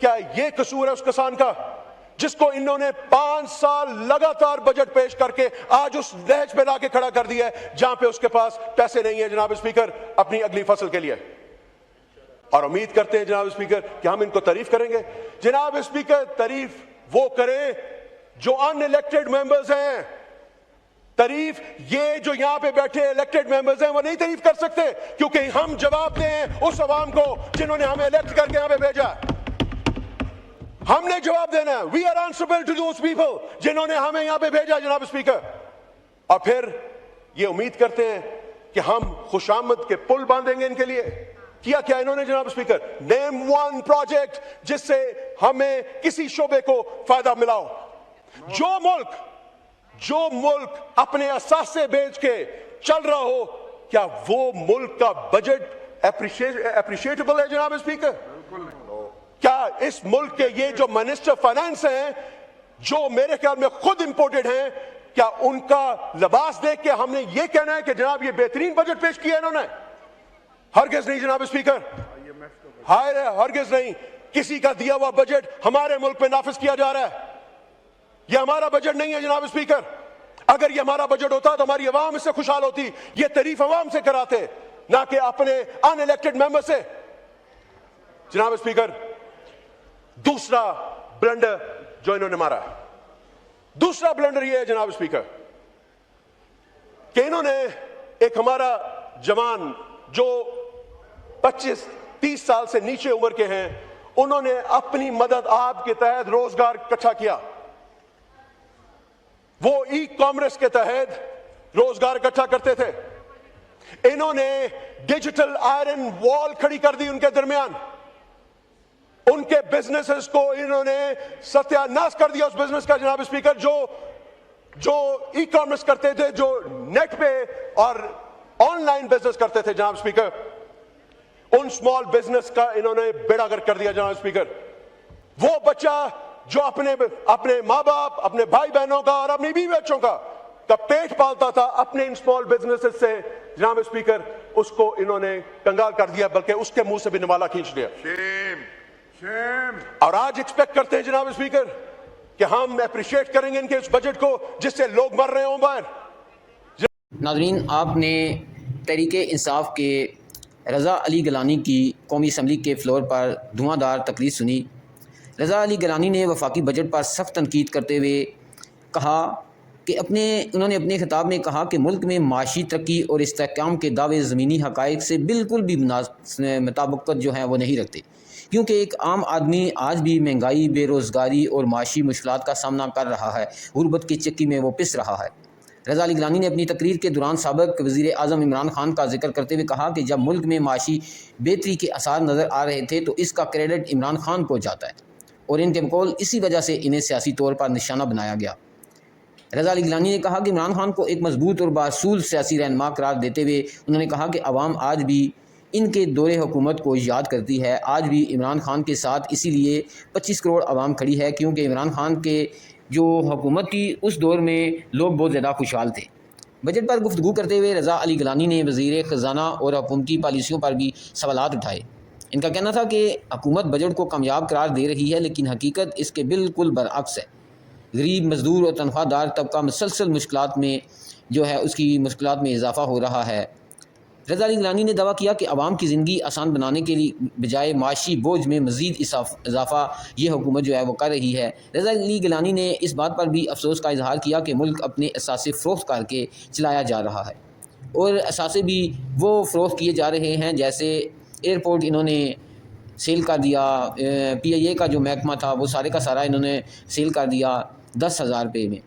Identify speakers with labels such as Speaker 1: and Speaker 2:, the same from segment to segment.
Speaker 1: کیا یہ قصور ہے اس کسان کا جس کو انہوں نے 5 سال لگاتار بجٹ پیش کر کے آج اس دہج پہ لا کے کھڑا کر دیا ہے جہاں پہ اس کے پاس پیسے نہیں ہیں جناب اسپیکر اپنی اگلی فصل کے لیے؟ اور امید کرتے ہیں جناب اسپیکر کہ ہم ان کو تعریف کریں گے۔ جناب اسپیکر تعریف وہ کریں جو ان الیکٹڈ ممبرز ہیں، تعریف یہ جو یہاں پہ بیٹھے الیکٹڈ ممبرز ہیں وہ نہیں تعریف کر سکتے، کیونکہ ہم جواب دیں اس عوام کو جنہوں نے ہمیں الیکٹ کر کے یہاں پہ بھیجا۔ ہم نے جواب دینا ہے، we are answerable to those people جنہوں نے ہمیں یہاں پہ بھیجا جناب اسپیکر۔ اور پھر یہ امید کرتے ہیں کہ ہم خوشامد کے پل باندھیں گے ان کے لیے۔ کیا کیا انہوں نے جناب اسپیکر؟ نیم ون پروجیکٹ جس سے ہمیں کسی شعبے کو فائدہ ملا ہو۔ جو ملک اپنے اثاثے بیچ کے چل رہا ہو، کیا وہ ملک کا بجٹ اپریشیٹیبل ہے جناب اسپیکر؟ کیا اس ملک کے یہ جو منسٹر فائنانس ہیں جو میرے خیال میں خود امپورٹڈ ہیں، کیا ان کا لباس دیکھ کے ہم نے یہ کہنا ہے کہ جناب یہ بہترین بجٹ پیش کیا انہوں نے؟ ہرگز نہیں جناب اسپیکر، ہرگز نہیں۔ کسی کا دیا ہوا بجٹ ہمارے ملک میں نافذ کیا جا رہا ہے، یہ ہمارا بجٹ نہیں ہے جناب اسپیکر۔ اگر یہ ہمارا بجٹ ہوتا تو ہماری عوام اس سے خوشحال ہوتی، یہ تعریف عوام سے کراتے نہ کہ اپنے ان الیکٹڈ ممبر سے۔ جناب اسپیکر، دوسرا بلنڈر جو انہوں نے مارا ہے، دوسرا بلنڈر یہ ہے جناب اسپیکر کہ انہوں نے ایک ہمارا جوان جو 25-30 سال سے نیچے عمر کے ہیں، انہوں نے اپنی مدد آپ کے تحت روزگار اکٹھا کیا۔ وہ ای کامرس کے تحت روزگار اکٹھا کرتے تھے۔ انہوں نے ڈیجیٹل آئرن وال کھڑی کر دی ان کے درمیان، ان کے بزنسز کو انہوں نے ستیہ ناش کر دیا اس بزنس کا جناب اسپیکر، جو ای کامرس کرتے تھے، جو نیٹ پہ اور آن لائن بزنس کرتے تھے جناب اسپیکر، ان سمال بزنس کا انہوں نے بیڑا گرک کر دیا جناب اسپیکر۔ وہ بچہ جو اپنے ماں باپ، اپنے بھائی بہنوں کا اور اپنی بیوی بچوں کا پیٹ پالتا تھا اپنے ان سمال بزنس سے جناب اسپیکر، اس کو انہوں نے کنگال کر دیا، بلکہ اس کے منہ سے بھی نوالا کھینچ لیا۔ اور آج ایکسپیکٹ کرتے ہیں جناب اسپیکر کہ ہم اپریشیٹ کریں گے ان کے اس بجٹ کو جس سے لوگ مر رہے ہوں باہر۔
Speaker 2: ناظرین، آپ نے تحریک انصاف کے رضا علی گیلانی کی قومی اسمبلی کے فلور پر دھواں دار تقریر سنی۔ رضا علی گیلانی نے وفاقی بجٹ پر سخت تنقید کرتے ہوئے کہا کہ انہوں نے اپنے خطاب میں کہا کہ ملک میں معاشی ترقی اور استحکام کے دعوے زمینی حقائق سے بالکل بھی مطابقت جو ہیں وہ نہیں رکھتے، کیونکہ ایک عام آدمی آج بھی مہنگائی، بے روزگاری اور معاشی مشکلات کا سامنا کر رہا ہے، غربت کی چکی میں وہ پس رہا ہے۔ رضا علی گیلانی نے اپنی تقریر کے دوران سابق وزیر اعظم عمران خان کا ذکر کرتے ہوئے کہا کہ جب ملک میں معاشی بہتری کے آثار نظر آ رہے تھے تو اس کا کریڈٹ عمران خان کو جاتا ہے، اور ان کے بقول اسی وجہ سے انہیں سیاسی طور پر نشانہ بنایا گیا۔ رضا علی گیلانی نے کہا کہ عمران خان کو ایک مضبوط اور باصول سیاسی رہنما قرار دیتے ہوئے انہوں نے کہا کہ عوام آج بھی ان کے دور حکومت کو یاد کرتی ہے، آج بھی عمران خان کے ساتھ اسی لیے 25 کروڑ عوام کھڑی ہے، کیونکہ عمران خان کے جو حکومت تھی اس دور میں لوگ بہت زیادہ خوشحال تھے۔ بجٹ پر گفتگو کرتے ہوئے رضا علی گیلانی نے وزیر خزانہ اور حکومتی پالیسیوں پر بھی سوالات اٹھائے۔ ان کا کہنا تھا کہ حکومت بجٹ کو کامیاب قرار دے رہی ہے، لیکن حقیقت اس کے بالکل برعکس ہے۔ غریب، مزدور اور تنخواہ دار طبقہ مسلسل مشکلات میں جو ہے اس کی مشکلات میں اضافہ ہو رہا ہے۔ رضا علی گیلانی نے دعویٰ کیا کہ عوام کی زندگی آسان بنانے کے لیے بجائے معاشی بوجھ میں مزید اضافہ یہ حکومت جو ہے وہ کر رہی ہے۔ رضا علی گیلانی نے اس بات پر بھی افسوس کا اظہار کیا کہ ملک اپنے اثاثے فروخت کر کے چلایا جا رہا ہے، اور اثاثے بھی وہ فروخت کیے جا رہے ہیں جیسے ایئرپورٹ انہوں نے سیل کر دیا، پی آئی اے کا جو محکمہ تھا وہ سارے کا سارا انہوں نے سیل کر دیا 10,000 روپے میں،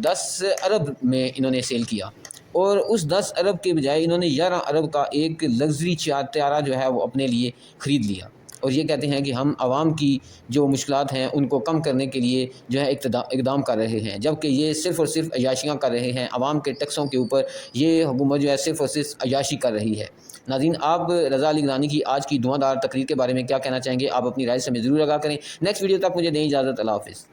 Speaker 2: 10 ارب میں انہوں نے سیل کیا، اور اس 10 ارب کے بجائے انہوں نے 11 ارب کا ایک لگژری طیارہ جو ہے وہ اپنے لیے خرید لیا، اور یہ کہتے ہیں کہ ہم عوام کی جو مشکلات ہیں ان کو کم کرنے کے لیے جو ہے اقدام کر رہے ہیں، جبکہ یہ صرف اور صرف عیاشیاں کر رہے ہیں۔ عوام کے ٹیکسوں کے اوپر یہ حکومت جو ہے صرف اور صرف عیاشی کر رہی ہے۔ ناظرین، آپ رضا علی گیلانی کی آج کی دھواں دار تقریر کے بارے میں کیا کہنا چاہیں گے؟ آپ اپنی رائے سے ہمیں ضرور آگاہ کریں۔ نیکسٹ ویڈیو تک مجھے دیں اجازت۔ اللہ حافظ۔